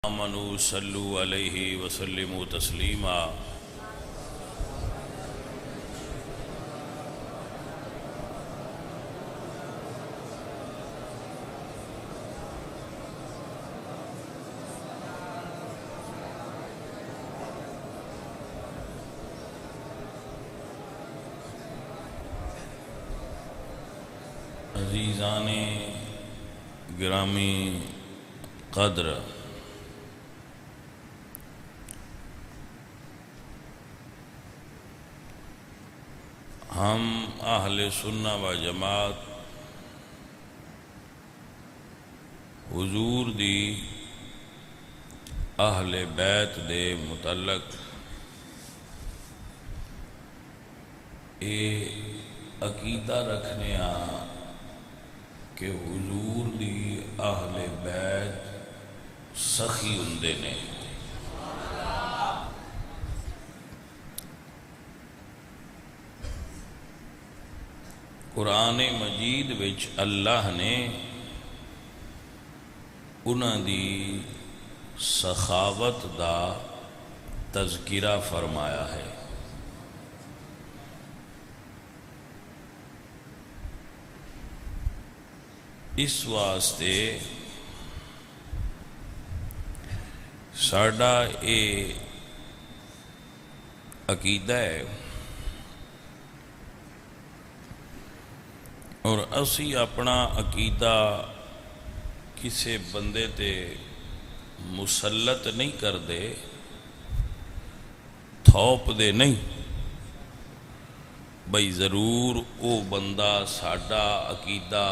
آمنوا صلوا علیہ وسلموا تسلیما۔ عزیزان گرامی قدر، ہم اہل سنہ و جماعت حضور دی اہل بیت دے متعلق عقیدہ رکھنے کہ حضور دی اہل بیت سخی ہوندے نے۔ قرآن مجید وچ اللہ نے انہاں دی سخاوت دا تذکرہ فرمایا ہے۔ اس واسطے ساڈا عقیدہ ہے اور اسی اپنا عقیدہ کسی بندے تے مسلط نہیں کردے، تھوپ دے نہیں بھئی ضرور او بندہ ساڈا عقیدہ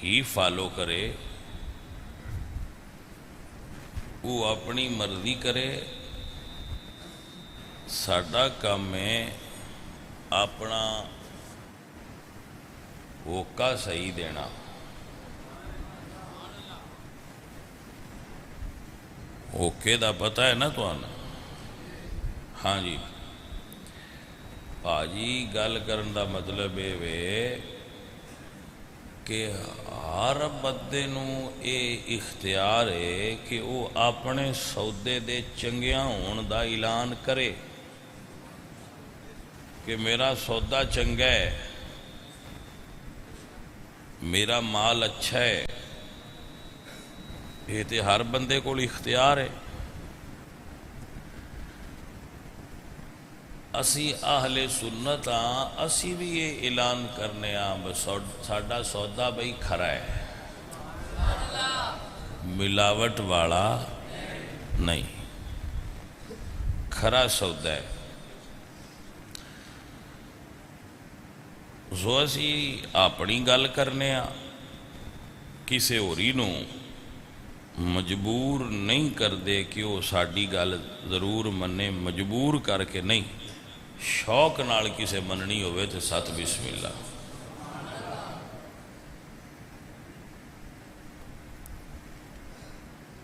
ہی فالو کرے، وہ اپنی مرضی کرے۔ ساڈا کام ہے اپنا ہوکا صحیح دینا۔ ہوکے دا پتہ ہے نا تو آنا؟ ہاں جی پاجی گل کرن دا مطلب ہے کہ ہر بندے نو اے اختیار ہے کہ وہ اپنے سودے دے چنگیاں ہون دا اعلان کرے کہ میرا سودا چنگا ہے، میرا مال اچھا ہے۔ یہ تے ہر بندے کو اختیار ہے۔ اسی اہل سنت اسی بھی یہ اعلان کرنے ساڈا سودا بھئی کھرا ہے، ملاوٹ والا نہیں، کھرا سودا ہے۔ سو اسی اپنی گل کرنے کسے ہوری نو مجبور نہیں کر دے کہ وہ ساڈی گل ضرور منے، مجبور کر کے نہیں، شوق نال کسے مننی ہوئے تو ست بسم اللہ۔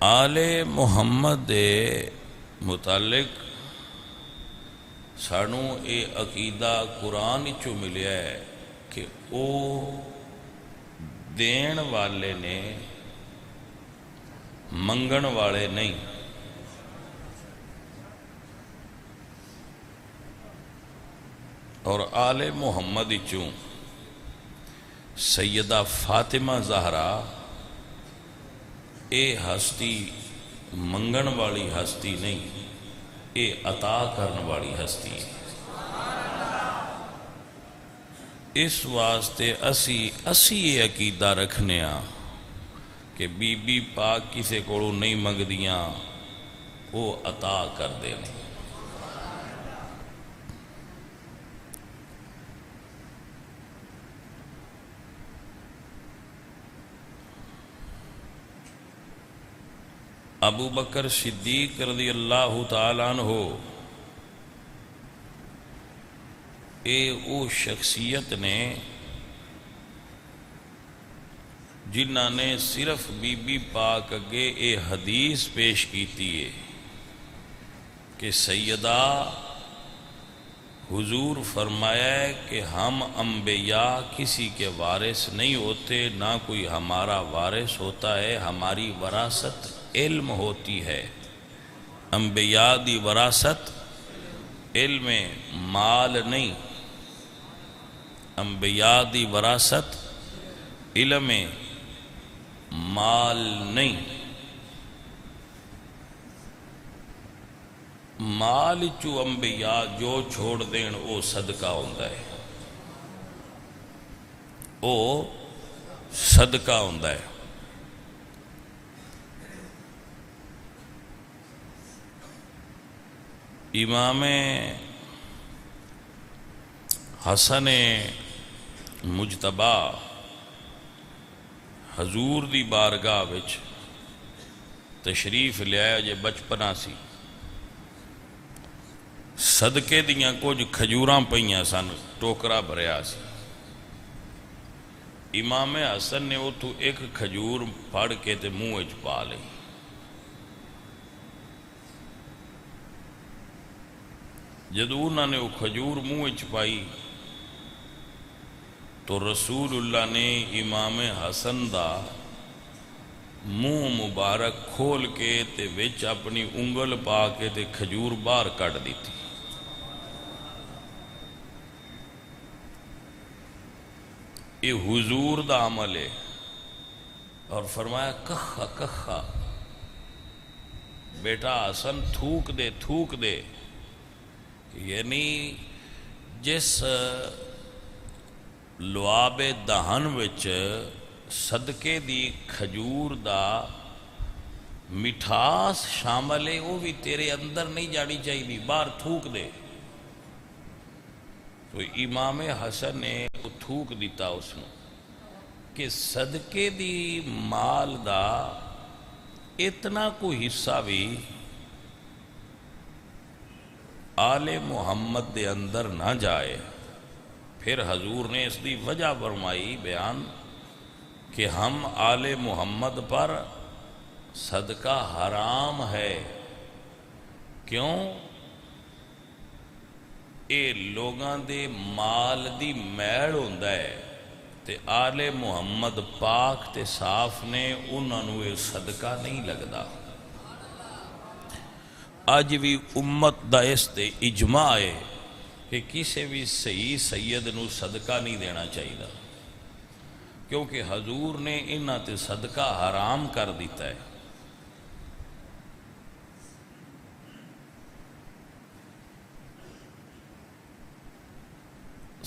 آل محمد دے متعلق سانو اے عقیدہ قرآن چو ملیا ہے کہ او دین والے نے، منگن والے نہیں۔ اور آل محمد چوں سیدہ فاطمہ زہرا اے ہستی منگن والی ہستی نہیں، اے عطا کرن والی ہستی ہے۔ اس واسطے اسی یہ عقیدہ رکھنے کہ بی بی پاک کسے کو نہیں منگ دیاں، وہ عطا کر دے۔ ابو بکر صدیق رضی اللہ تعالیٰ عنہ او شخصیت نے جنہاں نے صرف بی بی پاک اگے اے حدیث پیش کیتی ہے کہ سیدہ حضور فرمایا ہے کہ ہم انبیاء کسی کے وارث نہیں ہوتے، نہ کوئی ہمارا وارث ہوتا ہے، ہماری وراثت علم ہوتی ہے۔ انبیاء دی وراثت علم مال نہیں، انبیاء دی وراثت علم مال نہیں۔ مال چو انبیاء جو چھوڑ دین او صدقہ ہوندہ ہے، او صدقہ ہوندہ ہے۔ امام حسن مجتبی حضور دی بارگاہ وچ تشریف لیا جے بچپنا سی، صدقے دیاں کچھ کھجوراں پئیاں سن، ٹوکرا بھریا سی۔ امام حسن نے اتھو ایک کھجور پھڑ کے تے منہ وچ پا لئی۔ جدو انہوں نے وہ کھجور منہ وچ پائی تو رسول اللہ نے امام حسن دا منہ مبارک کھول کے تے وچ اپنی انگل پا کے تے کھجور باہر کٹ دیتی۔ یہ حضور دا عمل ہے، اور فرمایا کخا کخا، بیٹا حسن تھوک دے تھوک دے۔ یعنی جس لعاب دہن وچ صدقے دی کھجور دا مٹھاس شامل ہے، وہ بھی تیرے اندر نہیں جانی چاہیے، باہر تھوک دے۔ تو امام حسن نے تھوک دیتا اس نے کہ صدقے دی مال دا اتنا کوئی حصہ بھی آل محمد دے اندر نہ جائے۔ پھر حضور نے اس دی وجہ فرمائی بیان کہ ہم آل محمد پر صدقہ حرام ہے۔ کیوں؟ اے لوگاں دے مال دی میڑ ہوندہ ہے، تے آل محمد پاک تے صاف نے انہوں نے صدقہ نہیں لگدا۔ آج بھی امت دا اس تے اجماع ہے کہ کسی بھی صحیح سید نو صدقہ نہیں دینا چاہیے، کیونکہ حضور نے انہاں تے صدقہ حرام کر دیتا ہے۔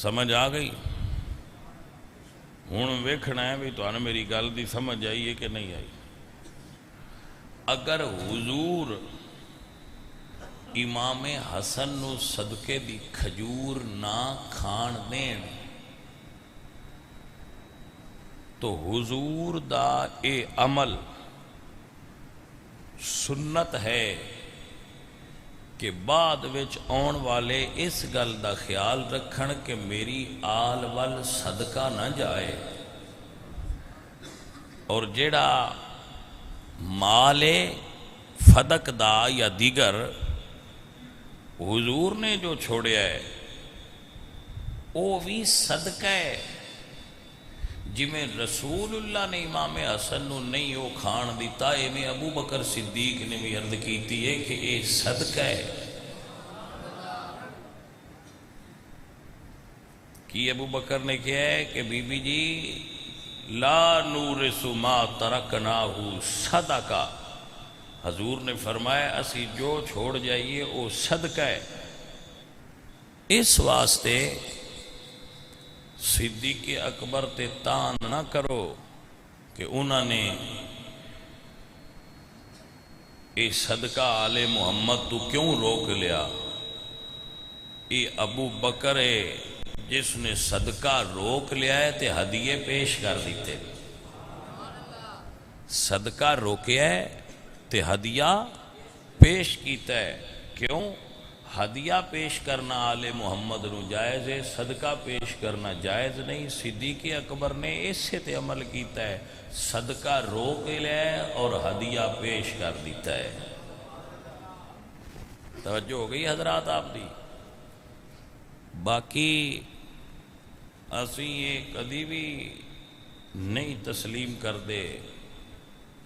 سمجھ آ گئی؟ ہوں ویکھنا ہے بھی تو نے میری گل دی سمجھ آئی ہے کہ نہیں آئی۔ اگر حضور امام حسن نو صدقے دی کھجور نہ کھان دین تو حضور دا اے عمل سنت ہے کہ بعد وچ آن والے اس گل دا خیال رکھن کہ میری آل وال صدقہ نہ جائے، اور جیڑا مال فدق دا یا دیگر حضور نے جو چھوڑیا ہے وہ بھی صدقہ ہے۔ جی میں رسول اللہ نے امام حسن نو نہیں وہ کھان دیتا، میں ابو بکر صدیق نے بھی عرض کیتی ہے کہ یہ صدقہ ہے۔ کی ابو بکر نے کیا ہے کہ بی بی جی لا نورث ما ترکناہ صدقہ، حضور نے فرمایا اسی جو چھوڑ جائیے وہ صدقہ ہے۔ اس واسطے صدیق اکبر تے تان نہ کرو کہ انہوں نے یہ صدقہ آل محمد تو کیوں روک لیا۔ یہ ابو بکر ہے جس نے صدقہ روک لیا ہے تے ہدیے پیش کر دیتے۔ صدقہ روکیا ہے تے ہدیہ پیش کیتا ہے۔ کیوں؟ ہدیہ پیش کرنا آل محمد نو جائز ہے، صدقہ پیش کرنا جائز نہیں۔ صدیق اکبر نے اسے تے عمل کیتا ہے، صدقہ روک لیا ہے اور ہدیہ پیش کر دیتا ہے۔ توجہ ہو گئی حضرات آپ دی؟ باقی اسی یہ کدی بھی نہیں تسلیم کر دے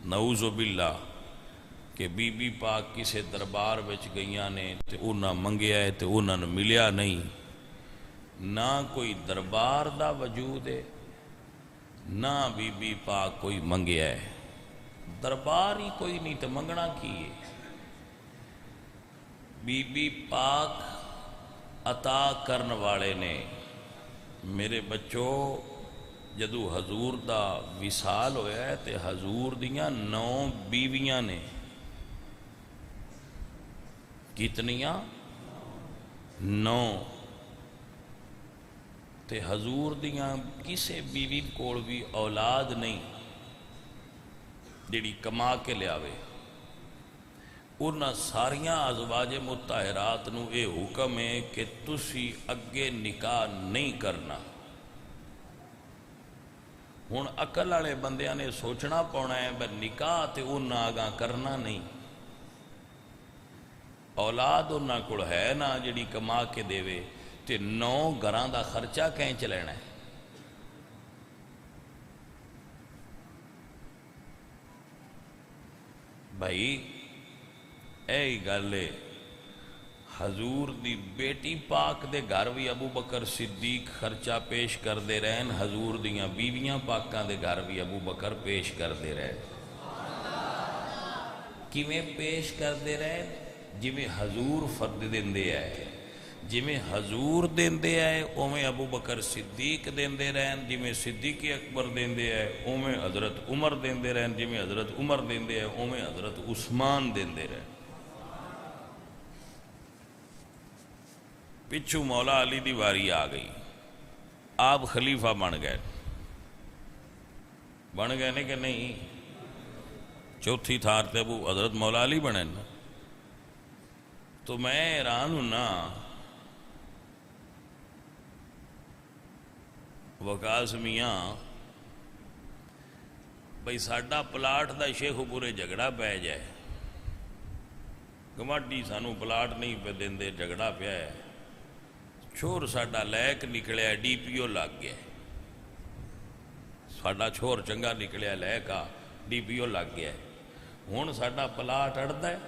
نعوذ باللہ کہ بی بی پاک کسے دربار وچ گئیاں نے تے انہاں منگیا ہے تے انہاں نے ملیا نہیں. نہ کوئی دربار دا وجود ہے نہ بی بی پاک کوئی منگیا ہے. دربار ہی کوئی نہیں تو منگنا کی ہے. بی بی پاک عطا کرن والے نے. میرے بچوں جدو حضور دا وصال ہویا ہے تے حضور دیاں 9 بیویاں نے. کتنیاں؟ 9. تے حضور دیاں کسے بیوی کول بھی اولاد نہیں جیڑی کما کے لیاوے. انہاں ساریاں ازواج مطہرات نو اے حکم ہے کہ تسی اگے نکاح نہیں کرنا. ہن عقل والے بندیاں نے سوچنا پونا ہے بس نکاح تے انہاں آگاں کرنا نہیں. اولاد انہاں کول ہے نا جڑی کما کے دیوے تے 9 گھراں دا خرچہ کہیں چلینا ہے. بھائی اے گل ہے. حضور دی بیٹی پاک دے گھر بھی ابو بکر صدیق خرچہ پیش کر دے رہن. حضور دیاں بیویاں پاکاں دے گھر بھی ابو بکر پیش کر دے رہن. کیویں پیش کر دے رہن؟ جویں حضور فرد دیندے آئے. جویں حضور دیندے آئے اویں ابو بکر صدیق دیندے رہن. جویں صدیق اکبر دیندے آئے اویں حضرت عمر دیندے رہن. جویں حضرت عمر دیندے آئے اویں حضرت عثمان دیندے رہن. پچھو مولا علی دی واری آ گئی. آپ خلیفہ بن گئے. بن گئے نے کہ نہیں؟ چوتھی تھار تے ابو حضرت مولا علی بنے نا. تو میں حیران ہوں نا وکاس میاں بھئی ساڈا پلاٹ دا شیخ پورے جھگڑا پہ جائے. گواڈی سانو پلاٹ نہیں پہ دیندے جھگڑا پیا ہے. چھور ساڈا لیک نکلیا ڈی پی او لگ گیا. ساڈا چھور چنگا نکلیا لیک آ ڈی پی او لگ گیا. ہوں ساڈا پلاٹ اڑتا ہے.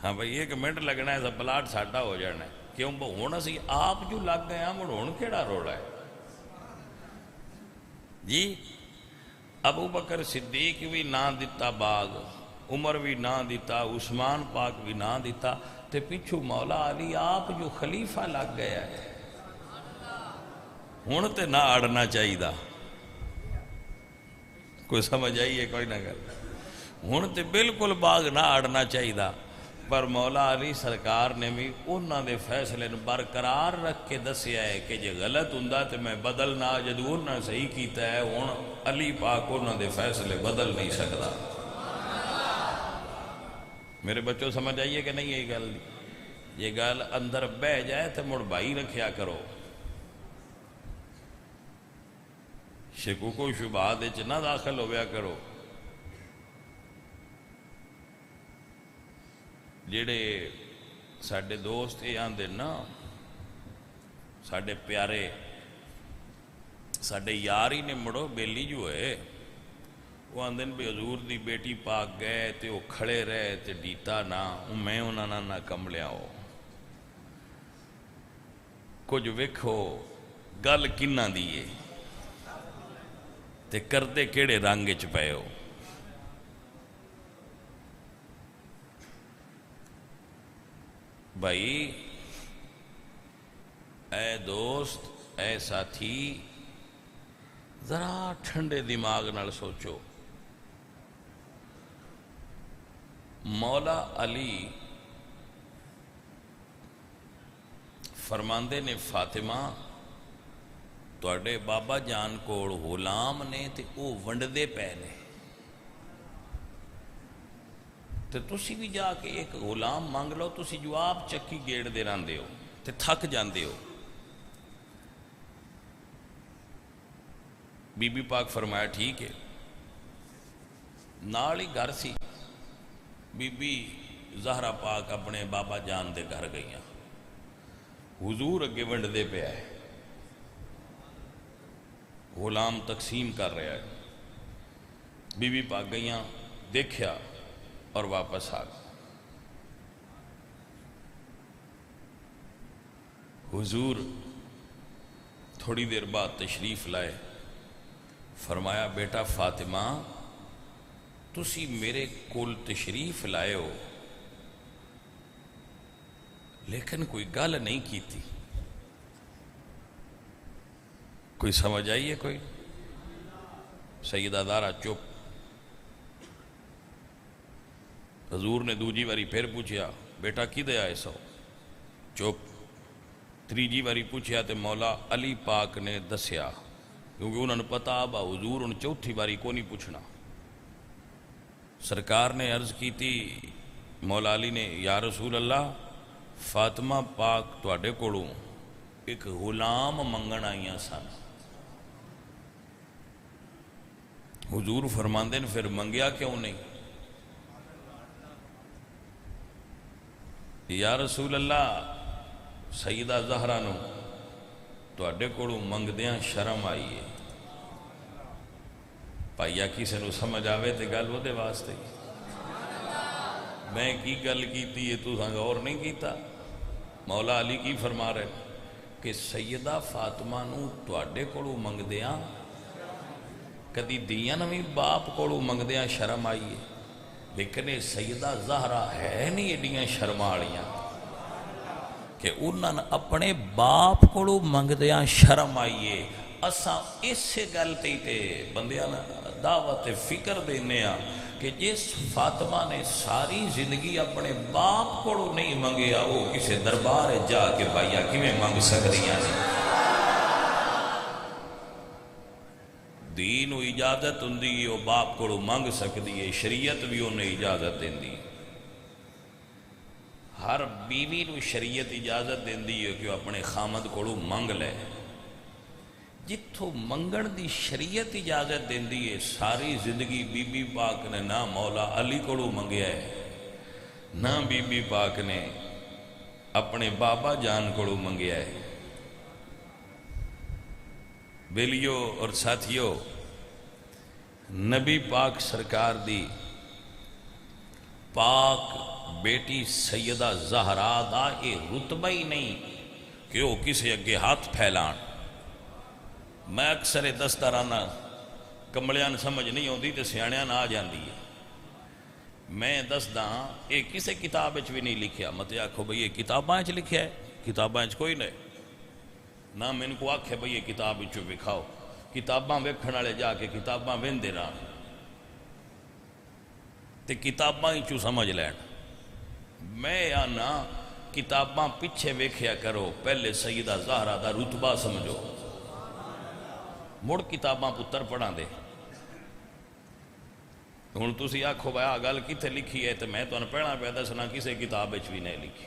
ہاں بھائی 1 منٹ لگنا ہے پلاٹ ساڈا ہو جانا ہے. کیوں ہوں اسی آپ جو لگ گئے مڑ ہوں کیڑا روڑا ہے جی. ابو بکر صدیق بھی نہ دتا باغ, عمر بھی نہ دیتا, عثمان پاک بھی نہ دیتا, تے پچھو مولا علی آپ جو خلیفہ لگ گیا ہے. ہوں تے نہ اڑنا چاہیے. کوئی سمجھ آئیے کوئی نہ کر. ہوں تے بالکل باغ نہ اڑنا چاہیے. پر مولا علی سرکار نے بھی انہوں نے فیصلے برقرار رکھ کے دسیا ہے کہ جے غلط ہوں تو میں بدلنا. جدو انہوں نے صحیح کیتا ہے ہوں علی پاک انہوں نے فیصلے بدل نہیں سکتا. میرے بچوں سمجھ آئیے کہ نہیں یہ گل؟ یہ گل اندر بہ جائے تو مڑ بھائی رکھیا کرو. شکوک و شبہات وچ نہ داخل ہویا کرو. جڑے ساڈے دوست یہ آندے نا ساڈے پیارے ساڈے یار ہی نے مڑو بیلی جو ہے وہ آندے بھی حضور دی بیٹی پاک گئے تے وہ کھڑے رہے تے ڈیتا نہ میں انہاں نہ کم لیا ہو. کچھ ویکھو گل کنہ دیئے تے کردے کیڑے رنگ چ پئے ہو. بھائی اے دوست اے ساتھی ذرا ٹھنڈے دماغ نال سوچو. مولا علی فرماندے نے فاطمہ تواڈے بابا جان کول غلام نے تے او ونڈدے پے نے تے تسی بھی جا کے ایک غلام مانگ لو. تسی جو آپ چکی گیڑ دے رہندے ہو تے تھک جاندے ہو. بی بی پاک فرمایا ٹھیک ہے. نال ہی گھر سی. بی بی زہرا پاک اپنے بابا جان دے گھر گئیاں. حضور اگے ونڈ دے پہ ہے، غلام تقسیم کر رہا ہے، بی بی پاک گئیاں دیکھیا اور واپس آ گئی۔ حضور تھوڑی دیر بعد تشریف لائے، فرمایا بیٹا فاطمہ تسی میرے کول تشریف لائے ہو لیکن کوئی گل نہیں کی تھی، کوئی سمجھ آئیے کوئی؟ سیدہ زہرا چپ۔ حضور نے دوجی باری پھر پوچھیا بیٹا کدے آئے سو؟ چپ۔ تریجی باری پوچھیا تے مولا علی پاک نے دسیا، کیونکہ انہوں نے پتا آبا حضور ان چوتھی باری کو نہیں پوچھنا۔ سرکار نے عرض کی تھی مولا علی نے، یا رسول اللہ فاطمہ پاک تواڈے کولوں ایک غلام منگن آئیاں سن۔ حضور فرماندے نے پھر منگیا کیوں نہیں؟ یا رسول اللہ سیدہ زہرا نو تواڈے کولوں منگدیاں شرم آئی ہے۔ پائیا کسی نو سمجھ آوے تے گل وہ دے واسطے میں کی گل کیتی ہے تو سنگ اور نہیں کیتا۔ مولا علی کی فرما رہے کہ سیدہ فاطمہ نو تواڈے کولوں منگدیاں کدی دیاں نویں باپ کولوں منگدیاں شرم آئی ہے، لیکن یہ سیدہ زہرا ہے نہیں ایڈیاں شرم والیاں کہ انہاں نے اپنے باپ کولوں منگدیاں شرم آئیے۔ اساں اس گل تے بندیاں دعوت فکر دینے ہاں کہ جس فاطمہ نے ساری زندگی اپنے باپ کولوں نہیں منگیا وہ کسے دربار جا کے بھائیا کیویں منگ سکدیاں نے؟ دین و اجازت ہوندی ہے وہ باپ کولوں منگ سکدی ہے، شریعت بھی انہیں اجازت دیندی ہے۔ ہر بیوی نو شریعت اجازت دیندی ہے کہ وہ اپنے خامد کولوں منگ لے۔ جتھوں منگن دی شریعت اجازت دیندی ہے، ساری زندگی بی بی پاک نے نہ مولا علی کولوں منگیا ہے نہ بی بی پاک نے اپنے بابا جان کولوں منگیا ہے۔ بیلیو اور ساتھیو، نبی پاک سرکار دی پاک بیٹی سیدہ زہرا دا یہ رتبہ ہی نہیں کہ وہ کسی اگے ہاتھ پھیلان۔ میں اکثر دستارانہ کملیاں سمجھ نہیں ہوندی تے سیاڑیاں نہ آ جاندی ہے۔ میں دسدا یہ کسی کتاب بھی نہیں لکھیا، مت آکھو بھئی یہ کتاباں لکھیا ہے، کتاباں کوئی نہیں نہ میں کو آکھے بھئی یہ کتاب وکھاؤ۔ کتاباں ویکھن والے جا کے کتاباں ویندے رہن تے کتاباں چوں سمجھ لین۔ میں آنا کتاباں پیچھے ویکھیا کرو، پہلے سیدہ زہرا دا رتبہ سمجھو، مڑ کتاباں پتر پڑھا دے۔ ہن تسی آکھو بھئی آ گل کتھے لکھی ہے تے میں تانوں پڑھنا پیا دسنا کسے کتاب وچ بھی نہیں لکھی۔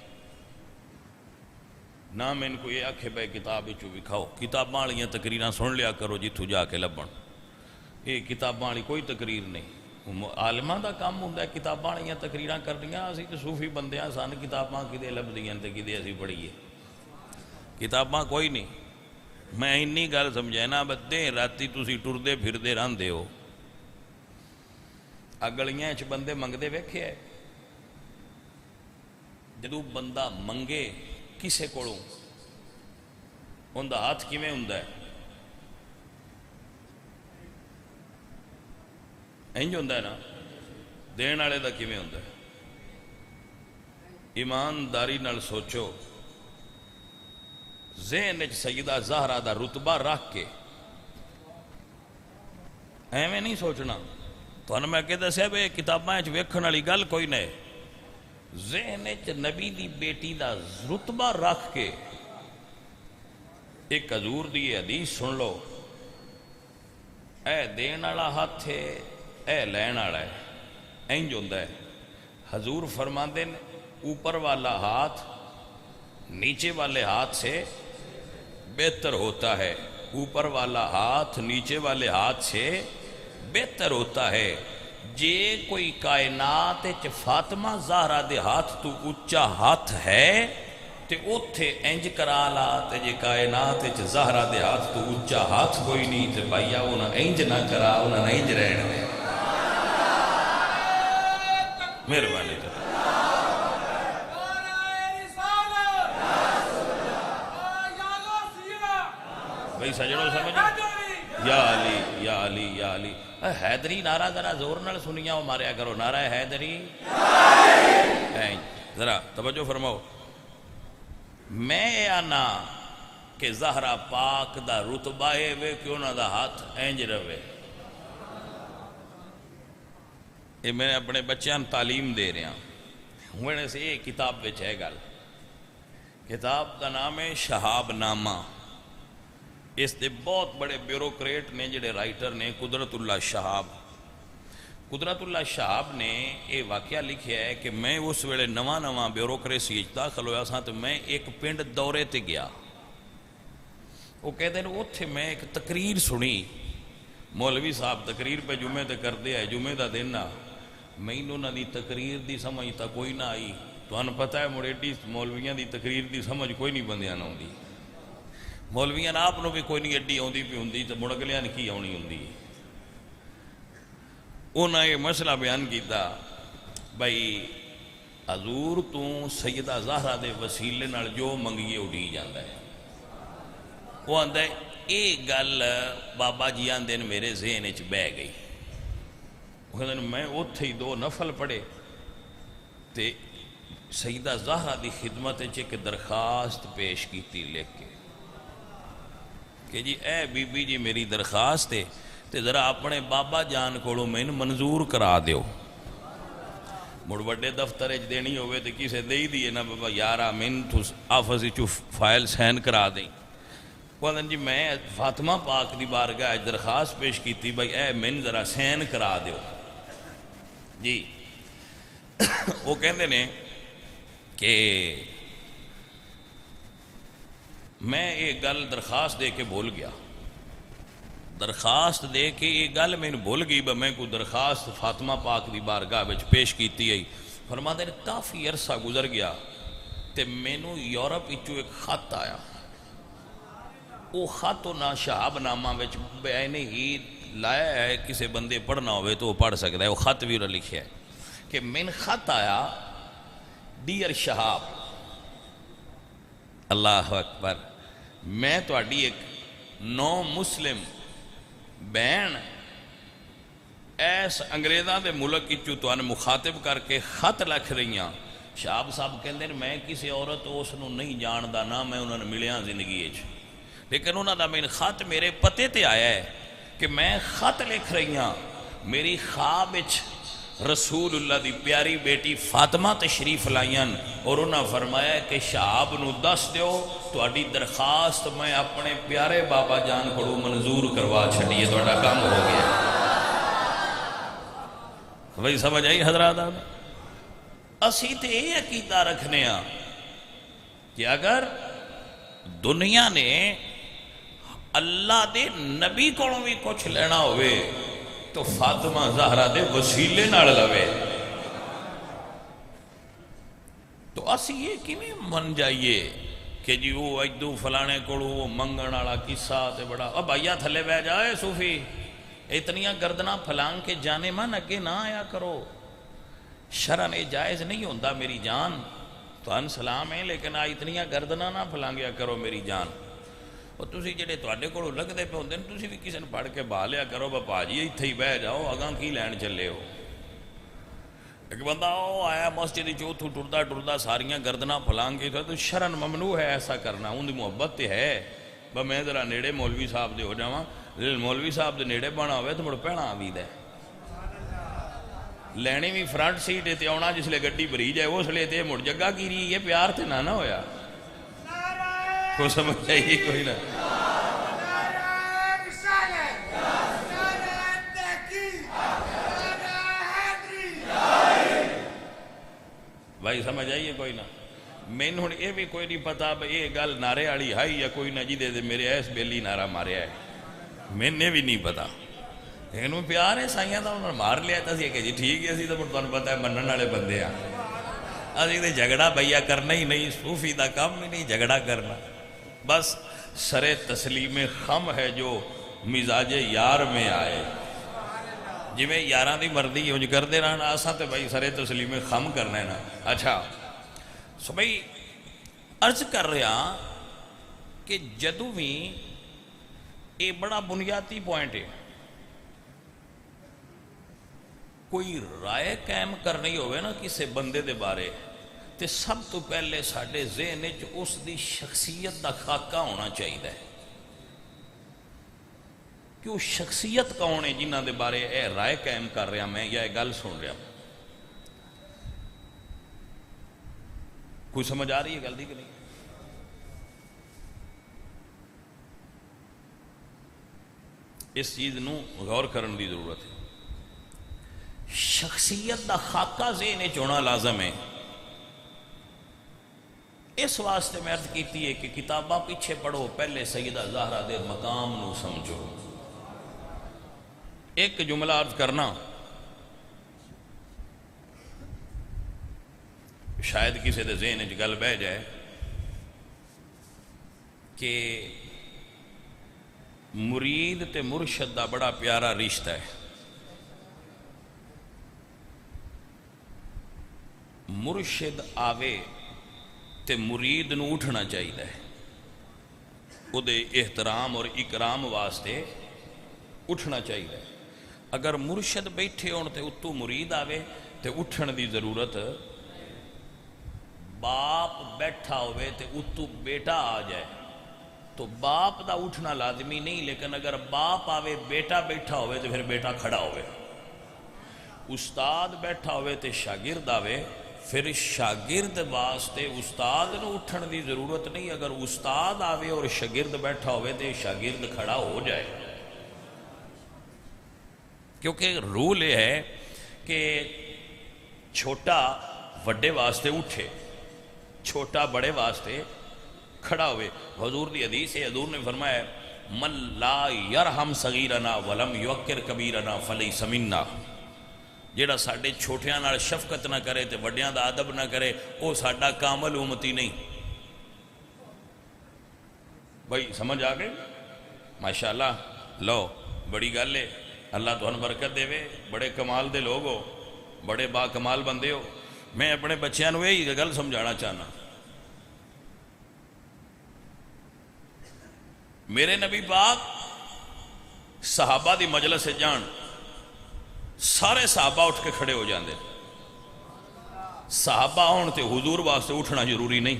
نہ میں کو یہ آکھے بھئی کتاب وچوں وکھاؤ، کتاباں والیاں تقریراں سن لیا کرو جتھوں جا کے لبن۔ یہ کتاباں والی کوئی تقریر نہیں، عالماں دا کام ہوندا ہے کتاباں والیاں تقریراں کرنیاں۔ اسی تے صوفی بندیاں سن، کتاباں کدے لبدیاں تے کدے اسی پڑھیے، کتاباں کوئی نہیں۔ میں اینی گل سمجھائنا بدے راتی تسی ٹردے پھردے رہندے ہو، گلیاں چ بندے منگدے ویکھے ہے؟ جدوں بندہ منگے کسے کولوں اوندا ہاتھ کیویں ہوندا ہے؟ انج ہوندا ہے نا؟ دین والے دا کیویں ہوندا ہے؟ ایمانداری نال سوچو، ذہن وچ سیدہ زہرا دا رتبہ رکھ کے ایویں نہیں سوچنا۔ تھانوں میں کہ دسیا بے کتاباں وچ ویکھن والی گل کوئی نہیں، ذہن وچ نبی دی بیٹی دا رتبہ رکھ کے ایک حضور دی حدیث سن لو، اے دین والا ہاتھ ہے اے لین والا ہے، انج ہوندا ہے۔ حضور فرماندے نے اوپر والا ہاتھ نیچے والے ہاتھ سے بہتر ہوتا ہے، اوپر والا ہاتھ نیچے والے ہاتھ سے بہتر ہوتا ہے۔ جے کوئی کائنات فاطمہ زہرا دے ہاتھ تو اچا ہاتھ ہے تے اوتھے انج کرا لا تے جے کائنات وچ زہرا دے ہاتھ تو اونچا ہاتھ کوئی نہیں تے بھائیا انہاں انج نہ کرا انہاں نہ انج رہن دے مہربانی تے بھائی سجڑوں سمجھ یا علی یا علی یا علی حیدری نعرہ ذرا زور نال سنیا ہو ماریا کرو نعرہ حیدری ذرا توجہ فرماؤ میں آنا کہ زہرا پاک دا رتبہ ہے وے کہ انہاں دا ہاتھ اینج روے یہ میں اپنے بچیاں تعلیم دے رہا ہوں ہونے سے یہ کتاب وچ ہے گل کتاب دا نام ہے شہاب نامہ اس دے بہت بڑے بیوروکریٹ نے جڑے رائٹر نے قدرت اللہ شہاب نے یہ واقعہ لکھیا ہے کہ میں اس ویلے نواں بیوروکریسی داخل ہویا سا تو میں ایک پنڈ دورے تے گیا وہ کہتے ہیں اوتھے میں ایک تقریر سنی مولوی صاحب تقریر پہ جمعے تے کر دیا ہے جمعے دا دن نہ مینوں نہ دی تقریر دی سمجھ تا کوئی نہ آئی تو انہوں پتہ ہے مڑیڈی مولویاں دی تقریر دی سمجھ کوئی نہیں بندیاں نہ ہوندی مولویاں آپ نو بھی کوئی نہیں اڈی آؤندی پی ہوندی تو مڑ اگلیاں کی آنی ہوندی انہاں یہ مسئلہ بیان کیتا بھائی حضور تو سیدہ زہرا دے وسیلے نال جو منگیے اڈی جاندا ہے وہ آندا ہے اے گل بابا جی آندے نے میرے ذہن وچ بہ گئی وہ کہندے نے میں اوتھے ہی 2 نفل پڑھے تے سیدہ زہرا دی خدمت وچ ایک درخواست پیش کیتی لکھ کے کہ جی اے بی بی جی میری درخواست ہے تے ذرا اپنے بابا جان کو مین منظور کرا دیو مڑ وڈے دفتر اچ دینی ہوئے تے کسے دے دیئے نا بابا یارا مین تو آفس چو فائل سین کرا دیں وہ جی میں فاطمہ پاک دی بارگاہ درخواست پیش کیتی بھائی اے مین ذرا سین کرا دیو جی وہ کہندے نے کہ میں یہ گل درخواست دے کے بھول گیا درخواست دے کے یہ گل میں بھول گئی میں کوئی درخواست فاطمہ پاک دی بارگاہ وچ پیش کیتی ہے فرماتے ہیں کافی عرصہ گزر گیا تے مینوں یورپ وچوں ایک خط آیا وہ خط نہ شہاب نامہ وچ بیان ہی لایا ہے کسے بندے پڑھنا ہوئے تو وہ پڑھ سکتا ہے وہ خط بھی لکھیا ہے کہ من خط آیا ڈیئر شہاب اللہ اکبر میں تہاڈی ایک نو مسلم بہن ایس انگریزاں دے ملک وچوں تہاڈے مخاطب کر کے خط لکھ رہی ہاں شہاب صاحب کہندے نے میں کسی عورت اس نو نہیں جاندا نہ میں انہاں نوں ملیاں زندگی وچ لیکن انہاں دا میں خط میرے پتے تے آیا ہے کہ میں خط لکھ رہی ہاں میری خواب وچ رسول اللہ دی پیاری بیٹی فاطمہ تشریف لائیاں اور انہاں فرمایا کہ شہاب نو دس دیو تو اڈی درخواست میں اپنے پیارے بابا جان کو منظور کروا چھڑیے تو اڈا کام ہو گیا وہی سمجھ آئی حضرات اسی تے یہ عقیدہ رکھنے ہاں کہ اگر دنیا نے اللہ دے نبی کو بھی کچھ لینا ہوئے تو فاطمہ زہرا دے وسیلے نال لوے تو اسی یہ کیویں من جائیے کہ جی وہ اجدو فلانے کوڑو وہ منگن والا قصہ تے بڑا اب آیا تھلے بہ جائے صوفی اتنیاں گردناں پھلانگ کے جانے من اگے نہ آیا کرو شرن یہ جائز نہیں ہوندہ میری جان تو ان سلام ہے لیکن اتنیاں گردناں نہ پھلانگیا کرو میری جان اور تسی جڑے تواڈے کولوں لگدے پے ہوندے تسی بھی کسی نے پڑھ کے بہا لیا کرو بابا جی ایتھے ہی بہ جاؤ اگاں کی لین چلے ہو ایک بندہ آیا مسجد چوتھو ٹردا ساریاں گردناں پھلانگ کے تو شرن ممنوع ہے ایسا کرنا ان دی محبت تے ہے میں ذرا نیڑے مولوی صاحب دے ہو جاواں مولوی صاحب دے نیڑے بنا ہوئے تو مڑ پہنا آوید ہے لینی بھی فرنٹ سیٹ تے آنا جس لئے گڈی بری جائے اس لئے تے مڑ جگہ کی رہی یہ پیار تے نہ ہویا کو سمجھ جائیے کوئی نہ بھائی سمجھ آئیے کوئی نہ میں نے یہ بھی کوئی نہیں پتا یہ گل نعرے والی ہے یا کوئی نہ جی دے دے میرے ایس بیلی نعرہ ماریا ہے میں نے بھی نہیں پتا لیکن وہ پیار ہے سائیاں تو انہوں نے مار لیا تھا کہ جی ٹھیک ہے اسی تو تمہیں پتا ہے منن والے بندے ہیں ابھی تو جھگڑا بھیا کرنا ہی نہیں، صوفی دا کام ہی نہیں جھگڑا کرنا، بس سر تسلیم خم ہے جو مزاج یار میں آئے، جی میں یاراں دی مرضی انج کردے رہنا، اساں تے بھائی سر تسلیم خم کرنا ہے نا۔ اچھا سو بھائی عرض کر رہا کہ جدوں بھی یہ بڑا بنیادی پوائنٹ ہے، کوئی رائے قائم کرنی ہوئے نا کسی بندے دے بارے، تے سب تو پہلے ساڈے ذہن وچ اس دی شخصیت دا خاکہ ہونا چاہیے کہ وہ شخصیت کون ہے جنہ دے بارے اے رائے قائم کر رہا میں یا یہ گل سن رہا۔ کوئی سمجھ آ رہی ہے گل دی کہ نہیں؟ اس چیز نو غور کرن دی ضرورت ہے۔ شخصیت دا خاکہ ذہن وچ ہونا لازم ہے۔ اس واسطے میں عرض کیتی ہے کہ کتاباں پیچھے پڑھو، پہلے سیدہ زہرا دے مقام نو سمجھو۔ ایک جملہ عرض کرنا، شاید کسی دے ذہن وچ گل بہ جائے کہ مرید تے مرشد دا بڑا پیارا رشتہ ہے۔ مرشد آوے تے مرید نو اٹھنا چاہیے، او دے احترام اور اکرام واسطے اٹھنا چاہیے۔ اگر مرشد بیٹھے ہون تے اتو مرید آوے تے اٹھن دی ضرورت، باپ بیٹھا ہوئے تے اتو بیٹا آ جائے تو باپ دا اٹھنا لازمی نہیں، لیکن اگر باپ آوے بیٹا بیٹھا ہوئے تو پھر بیٹا کھڑا ہوئے، استاد بیٹھا ہوئے تے شاگرد آوے، پھر شاگرد واسطے استاد نو اٹھن دی ضرورت نہیں، اگر استاد آوے اور شاگرد بیٹھا ہوئے تے شاگرد کھڑا ہو جائے، کیونکہ رول یہ ہے کہ چھوٹا بڑے واسطے اٹھے، چھوٹا بڑے واسطے کھڑا ہوئے۔ حضور دی حدیث ہے، حضور نے فرمایا من لا یرحم صغیرنا ولم یوقر کبیرنا فلیس منا، جیڑا ساڈے چھوٹیاں نال شفقت نہ کرے تے وڈیاں دا ادب نہ کرے، وہ ساڈا کامل امتی نہیں۔ بھائی سمجھ آ گئی؟ ماشاءاللہ، لو بڑی گل ہے، اللہ تمہیں برکت دے، بڑے کمال دے لوگ ہو، بڑے با کمال بندے ہو۔ میں اپنے بچیاں نو یہی گل سمجھانا چاہنا، میرے نبی پاک صحابہ دی مجلس سے جان، سارے صحابہ اٹھ کے کھڑے ہو جاندے، صحابہ ہون تے حضور واسطے اٹھنا ضروری نہیں،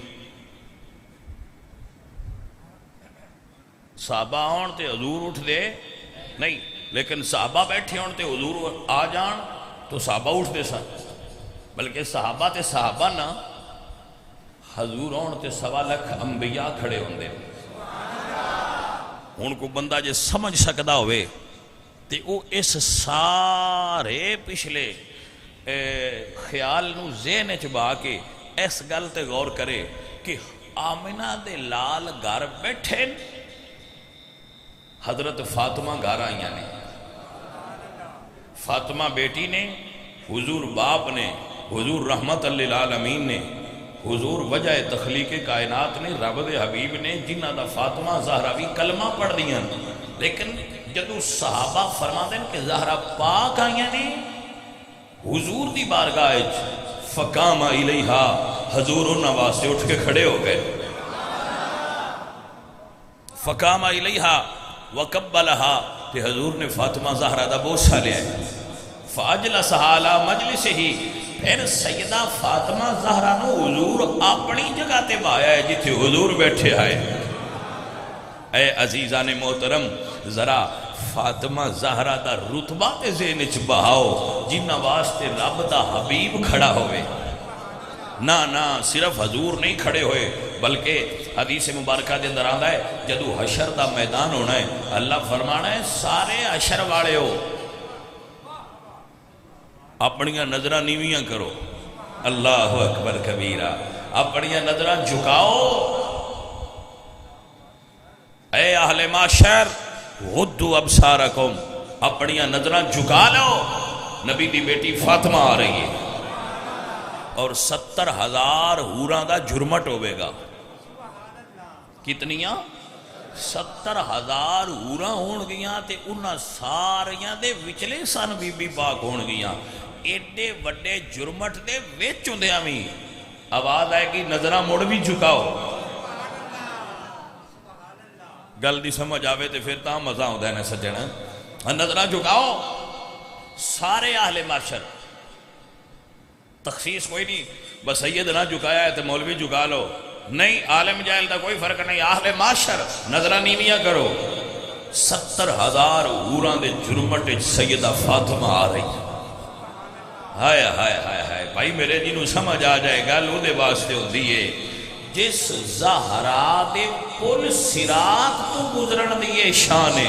صحابہ ہون تے حضور اٹھ دے نہیں، لیکن صحابہ بیٹھے ہون تے حضور آ جان تو صحابہ اٹھ دے سن، بلکہ صحابہ تے صحابہ نہ، حضور ہون تے 1.25 لاکھ انبیاء کھڑے ہوندے۔ ان کو بندہ جے سمجھ سکدا ہوئے تے او اس سارے پچھلے خیال نو ذہن وچ با کے اس گل تے غور کرے کہ آمنہ دے لال گھر بیٹھے، حضرت فاطمہ گھر آئیاں نے، فاطمہ بیٹی نے، حضور باپ نے، حضور رحمت للعالمین نے، حضور وجہ تخلیق کائنات نے، رب دے حبیب نے، جنہ دا فاطمہ زہرا بھی کلمہ پڑھ دیاں، لیکن جدو صحابہ فرما دیں کہ زہرا پاک آئیاں نے حضور دی بارگاہ فقام الیہا، حضور انہاں واسطے اٹھ کے کھڑے ہو گئے، فقام الیہا وقبلہا، کہ حضور نے فاطمہ زہرا دا بوسہ لیا ہے، فاجلسہا علی مجلس ہی، پھر سیدہ فاطمہ زہرا نو حضور اپنی جگہ تے بایا ہے جتھے حضور بیٹھے آئے۔ اے عزیزان محترم، ذرا فاطمہ زہرا دا رتبہ تے ذہن وچ بہاؤ جنہ واسطے رب دا حبیب کھڑا ہوئے، نہ صرف حضور نہیں کھڑے ہوئے، بلکہ حدیث مبارکہ دے اندر آندا ہے جدو حشر دا میدان ہونا ہے، اللہ فرمانا ہے سارے حشر والے ہو اپنیاں نظرہ نیویاں کرو، اللہ اکبر کبیرہ، اپنیاں نظرہ جھکاؤ، اے اہل معاشر غدو ابصارکم، اپنیاں نظرہ جھکا لو، نبی دی بیٹی فاطمہ آ رہی ہے، اور 70,000 حوراں دا جرمٹ ہوئے گا. کتنیاں؟ 70,000 حوراں ہون گیاں تے انہاں ساریاں دے وچلے سن بی بی پاک ہون گیاں. ایڈے وڈے جرمٹ دے وچ ہوندیاں وی آواز آئے گی نظرہ موڑ بھی جھکاؤ. گل دی سمجھ آوے تے پھر تاں مزہ ہوندہ ہے نا سجن. نظرہ جھکاؤ سارے اہل معاشر. تخصیص کوئی نہیں بس سید نہ جھکایا ہے تو مولوی جھکا لو. نہیں، عالم جاہل دا کوئی فرق نہیں. اہل معاشر نظرہ نیویاں کرو. 70,000 حوراں دے جرمٹ سیدہ فاطمہ آ رہی. ہائے ہائے ہائے ہائے بھائی میرے جنہوں سمجھ آ جائے گا لو دے واسطے ہو دیئے جس زہرا دے پل صراط تو گزرن دیئے شانے.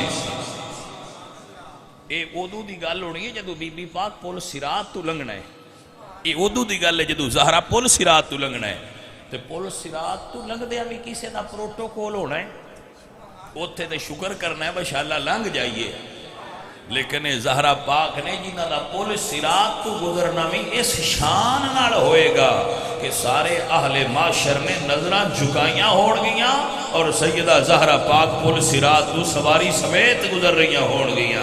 اے ادو دی گل ہونی ہے جدو بی بی پاک پل صراط تو لنگنا ہے. اے ادو دی گل ہے جدو زہرا پل صراط تو لنگنا ہے. تے پل صراط تو لنگ دیا بھی کسی دا پروٹوکول ہونا ہے. اوتھے تے شکر کرنا ہے بشاللہ لنگ جائیے. لیکن زہرا پاک نے جنہ دا پل صراط تو گزرنا بھی اس شان نال ہوئے گا کہ سارے اہل معاشر نے نظرہ جھکائیاں ہون گیاں اور سیدہ زہرا پاک پل صراط تو سواری سمیت گزر رہیاں ہون گیاں.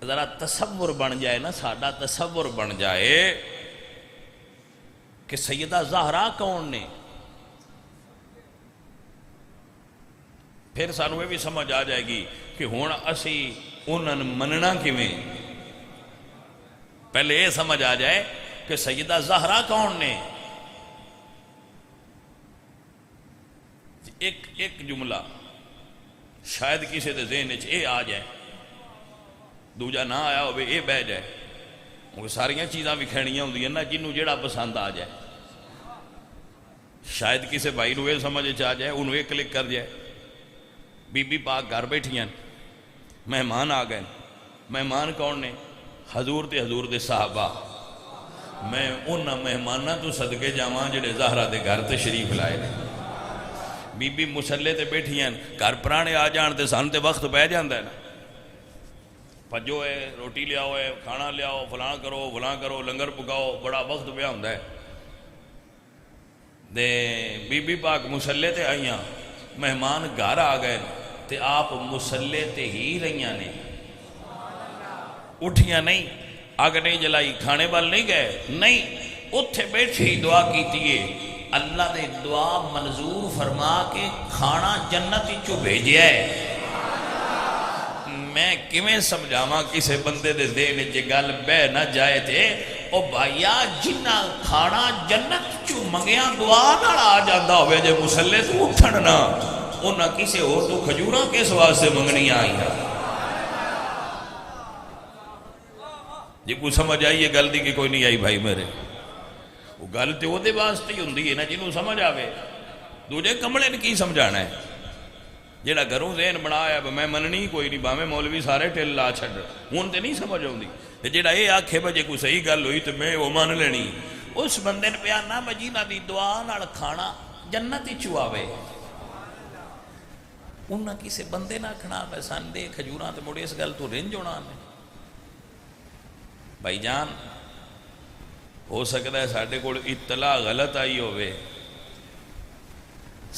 ذرا تصور بن جائے نا، ساڈا تصور بن جائے کہ سیدہ زہرا کون نے، پھر سانو یہ بھی سمجھ آ جائے گی کہ ہون اسی انہاں مننا کیویں. پہلے یہ سمجھ آ جائے کہ سیدہ زہرا کون نے. ایک جملہ شاید کسی دے ذہن وچ اے آ جائے، دوجا نہ آیا ہوئے اے بہ جائے. وہ ساریاں چیزاں بھی کھینیاں ہوندی ہیں نا جنہوں جیڑا پسند آ جائے. شاید کسی بھائی نو یہ سمجھ آ جائے انہوں ایک کلک کر جائے. بی بی پاک گھر بیٹھیاں مہمان آ گئے. مہمان کون نے؟ حضور دے صحابہ. میں انہاں مہمانہ تو صدقے جاواں جڑے زہرا دے گھر تشریف لائے نے. بی بی مسلے تے بیٹھیاں گھر پرانے آ جان تے سان تے وقت پہ جاندہ ہے نا. پجو ہے روٹی لیاؤ ہے کھانا لیاؤ فلاں کرو لنگر پکاؤ بڑا وقت پہ ہوندہ ہے. دے بی بی پاک مسلے تے آئیاں مہمان گھر آ گئے تے آپ مسلے تے ہی رہیاں نے. اٹھیاں نہیں، آگ نہیں جلائی، کھانے وال نہیں گئے، نہیں اتھے بیٹھی دعا کیتیے اللہ نے دعا منظور فرما کے کھانا جنت چو بھیجیا ہے. میں کیویں سمجھاواں کسے بندے دے ذہن چ گل بہ نہ جائے تے او بھائیا جنہ کھانا جنت چو منگیاں دعا نال آ جاندا ہوئے جے مسلے تو اٹھن نہ انہاں کسے اور تو کھجوراں کس واسطے منگنی آئیاں. جی کوئی سمجھ آئی یہ گل دی کہ کوئی نہیں آئی بھائی میرے؟ وہ گل تے وہ دے واسطے ہی ہوندی ہے نا جنہوں سمجھ آوے. دوجے کمڑے نے کی سمجھانا ہے جیڑا گھروں ذہن بنایا میں مننی کوئی نہیں باویں مولوی سارے ٹل لا چھڈ ہون تے نہیں سمجھ آوندی. تے جیڑا یہ آکھے بجے کوئی صحیح گل ہوئی تے میں وہ مان لینی. اس بندے نے پیا نہ مجینہ دی دعا نال کھانا جنت ہی چواوے. انہاں کسے بندے نہ کھنا پسند دے کھجوراں تے مڑے اس گل تو رنج ہونا نے. بھائی جان ہو سکتا ہے ساڈے کول اطلاع غلط آئی ہوئے،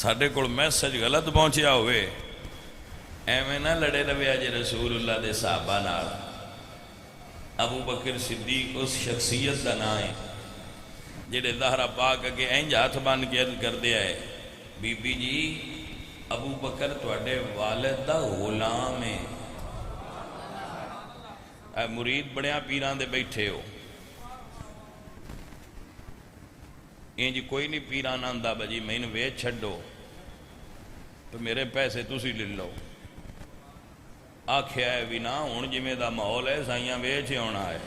ساڈے کول میسج غلط پہنچیا ہوئے. ایویں نہ لڑے رویا جے رسول اللہ دے صحابہ نال. ابو بکر صدیق اس شخصیت دا نام ہے جڑے زہرا پاک اگے انج ہاتھ بن کے عرض کردے آئے بی بی جی ابو بکر تواڈے والد دا غلام ہے. اے مرید بڑیاں پیران دے بیٹھے ہو انج کوئی نہیں پیران آندا بجی میں انہوں ویچ چھڑو تو میرے پیسے تسی لے لو. آکھیا ہے بھی نا ہون جی میں دا ماحول ہے سائیاں ویچ ہونا ہے.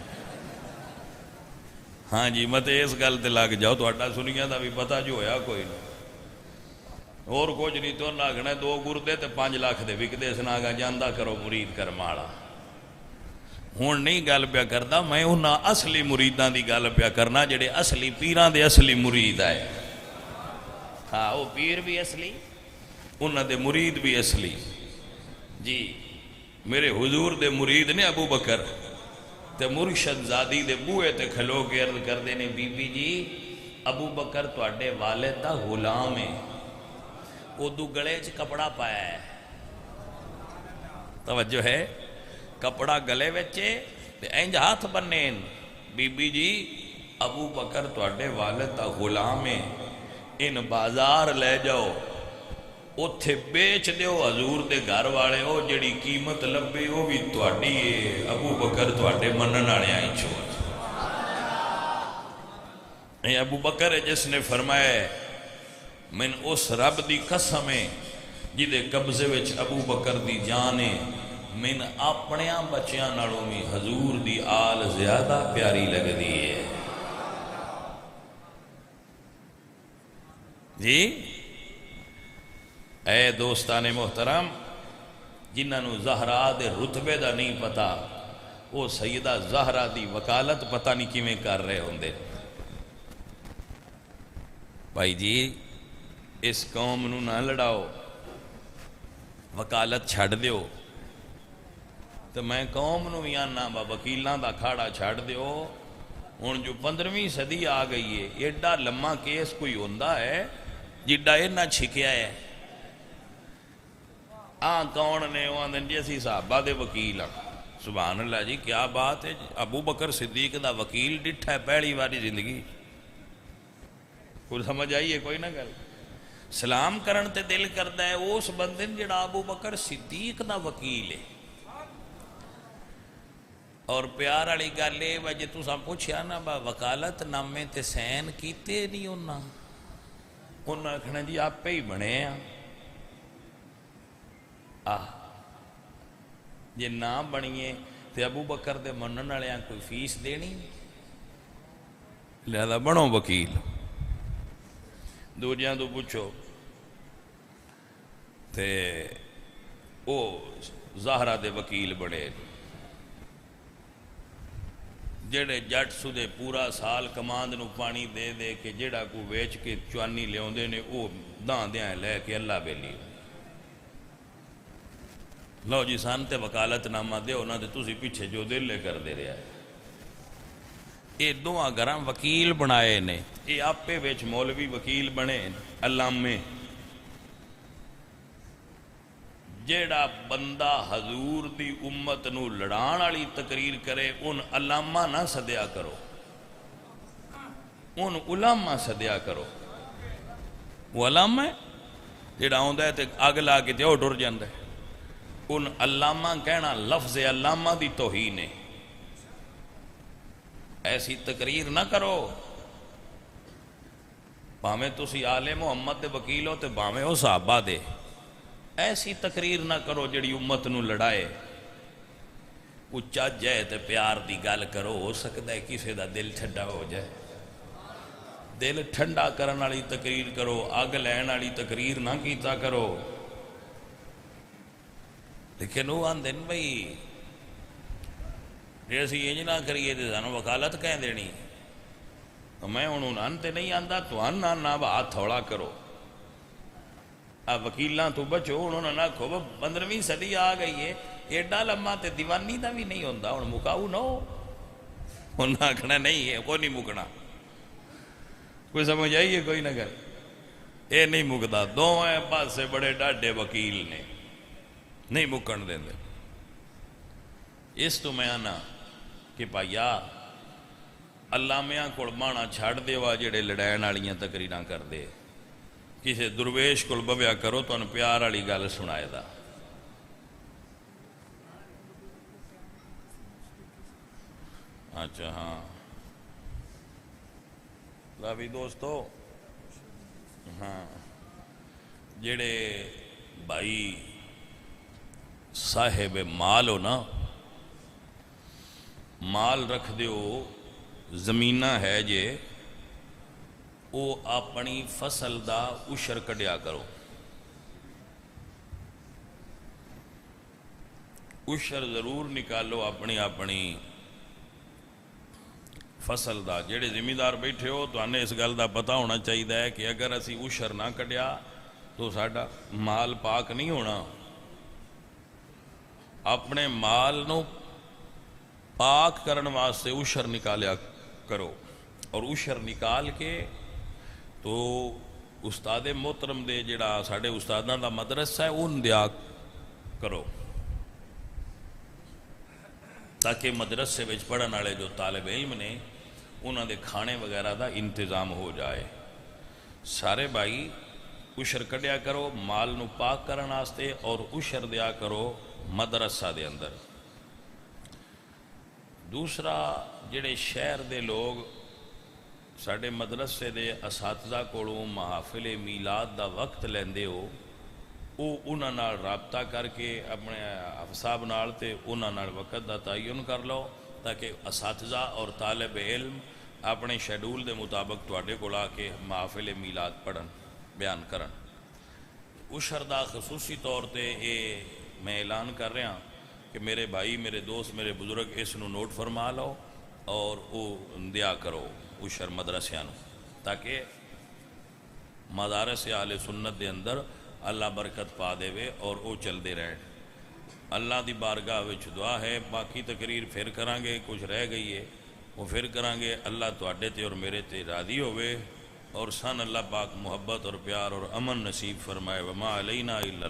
ہاں جی مت اس گل تے لگ جاؤ تو اڈا سنیاں دا بھی پتہ جو ہویا کوئی نہیں. اور کچھ نہیں تو لگنا 2 گردے تے 5 لاکھ دے وکدے سناگا جاندہ کرو مرید کر ماڑا. ہون نہیں گل پیا کردا میں انہاں اصلی مریداں دی گل پیا کرنا جڑے اصلی پیران دے اصلی مرید آئے. ہاں وہ پیر بھی اصلی انہاں دے مرید بھی اصلی. جی میرے حضور دے مرید نے ابو بکر تے مرشد زادی دے بوئے تے کھلو کے عرض کر دینے بی بی جی ابو بکر تواڈے والد دا غلام ہے، ادو گلے چ کپڑا پایا ہے، توجہ ہے، کپڑا گلے وچے تے انج ہاتھ بنین، بی بی جی ابو بکر تواڈے والد دا غلام ہے، ان بازار لے جاؤ اتھے بیچ دیو حضور دے گھر والے ہو، جڑی قیمت لبے ہو بھی تواڈی ہے، ابو بکر تواڈے منن والے آئی چھوڑ۔ اے ابو بکر ہے جس نے فرمایا من اس رب دی قسم ہے جدے قبضے وچ ابو بکر دی جان ہے، من اپنیاں بچیاں نالوں بھی حضور دی آل زیادہ پیاری لگ دی ہے۔ جی اے دوستان محترم، جنہاں زہرا دے رتبے دا نہیں پتا، وہ سیدہ زہرا دی وکالت پتہ نہیں کیویں کر رہے ہوندے۔ بھائی جی اس قوم نو نہ لڑاؤ، وکالت چھڑ دیو، تو میں قوم نو بھی آنا با وکیلاں دا کھاڑا چھڑ دیو۔ ہن جو 15ویں صدی آ گئی ہے، ایڈا لمحہ کیس کوئی ہوندا ہے جڈا اینا چھکیا ہے، کون نے وہ آندن جی اسی صحابہ دے وکیل ہیں، سبحان اللہ جی کیا بات ہے، ابو بکر صدیق دا وکیل ڈٹھا ہے پہلی باری زندگی، کوئی سمجھ آئیے کوئی نہ گل، سلام کرن تے دل کردا ہے اس بندے جڑا ابو بکر صدیق دا وکیل ہے۔ اور پیار والی گل ہے وجہ تساں پوچھیا نا با وکالت نامے تے سین کیتے نہیں انہاں آکھنا جی آپے ہی بنے جے نہ بنیے تے ابو بکر دے منن والے کوئی فیس دینی، لہذا بنو وکیل۔ دوجیاں تو پوچھو تے او زہرا دے وکیل بڑے، جڑے جٹ سدے پورا سال کماند نو پانی دے دے کے جڑا کو ویچ کے چوانی لیاوندے نے او دان دیاں لے کے اللہ بیلی لو جی سان تے وکالت نامہ دے ہونا تے تسی پیچھے جو دل لے کر دے رہا ہے۔ یہ دعا گرام وکیل بنائے نے، یہ آپے ویچ مولوی وکیل بنے علامے، جیڑا بندہ حضور دی امت نو لڑان والی تقریر کرے ان علامہ نہ صدیا کرو، ان علامہ صدیا کرو۔ وہ علامہ ہے جیڑا ہوندہ ہے تے اگلا کے تے او ڈر جاندہ ہے، ان علامہ کہنا لفظ علامہ دی توہین ہے، ایسی تقریر نہ کرو، بھامیں تسی آل محمد دے وکیل ہو تے بھامیں ہو صحابہ دے، ایسی تقریر نہ کرو جڑی امت نو لڑائے، اچھا جائے تے پیار دی گل کرو، ہو سکتا ہے کسی دا دل ٹھنڈا ہو جائے، دل ٹھنڈا کرن والی تقریر کرو، آگ لین والی تقریر نہ کیتا کرو۔ لیکن وہ آندن بھئی جی اسی انج نہ کریے تے سانوں وکالت کہہ دینی، تو میں انہوں نے انتے نہیں آندا تو آنا نہ ہاتھ تھوڑا کرو، وکیلاں تو بچو، انہوں نے نہ کھو 15ویں صدی آ گئی ہے، ایڈا لمحہ تے دیوانی دا بھی نہیں ہوندا، ہن مکاؤ نہ ہو، انہوں نے آکھنا نہیں ہے کوئی نہیں مکنا، کوئی سمجھ آئیے کوئی نہ کر، اے نہیں مکدا، دو ہیں پاس سے بڑے ڈاڈے وکیل نے نہیں مکن دیں دے۔ اس تو میں آنا کہ پایا علامیاں کول بانا چھاڑ دے وا جڑے لڑائن والیاں تقریراں کر دے، کسی درویش کول بویا کرو تو ان پیار والی گل سنائے دا۔ اچھا ہاں لاوی دوستو، ہاں جڑے بھائی صاحب مال ہو نا، مال رکھ دیو زمینہ ہے جے، او اپنی فصل دا عشر کڈیا کرو، عشر ضرور نکالو اپنی فصل دا۔ جڑے زمیندار بیٹھے ہو تو انہیں اس گل دا پتہ ہونا چاہیے کہ اگر اسی عشر نہ کڈیا تو ساڈا مال پاک نہیں ہونا۔ اپنے مال نو پاک کرن واسطے عشر نکالیا کرو، اور عشر نکال کے تو استاد محترم دے جڑا ساڈے استاداں دا مدرسہ ہے اون دیا کرو، تاکہ مدرسے وچ پڑھن والے جو طالب علم نے انہاں دے کھانے وغیرہ دا انتظام ہو جائے۔ سارے بھائی عشر کڈیا کرو مال نو پاک کرن واسطے، اور عشر دیا کرو مدرسہ دے اندر۔ دوسرا جڑے شہر دے لوگ ساڈے مدرسے دے اساتذہ کولوں محافل میلاد دا وقت لیندے ہو، وہ انہاں نال رابطہ کر کے اپنے افصاب نال تے انہاں نال وقت دا تعین کر لو، تاکہ اساتذہ اور طالب علم اپنے شیڈول دے مطابق تواڈے کول آ کے محافل میلاد پڑھن بیان کرن۔ عشر دا خصوصی طور تے میں اعلان کر رہا کہ میرے بھائی، میرے دوست، میرے بزرگ اس نو نوٹ فرما لو اور وہ دیا کرو عشر مدرسیاں نو، تاکہ مدارس اہل سنت دے اندر اللہ برکت پا دے وے اور وہ چلتے رہن۔ اللہ دی بارگاہ وچ دعا ہے، باقی تقریر پھر کران گے، کچھ رہ گئی ہے وہ پھر کران گے۔ اللہ تواڈے تے اور میرے تے راضی ہوئے، اور سن اللہ پاک محبت اور پیار اور امن نصیب فرمائے۔ وما علینا الا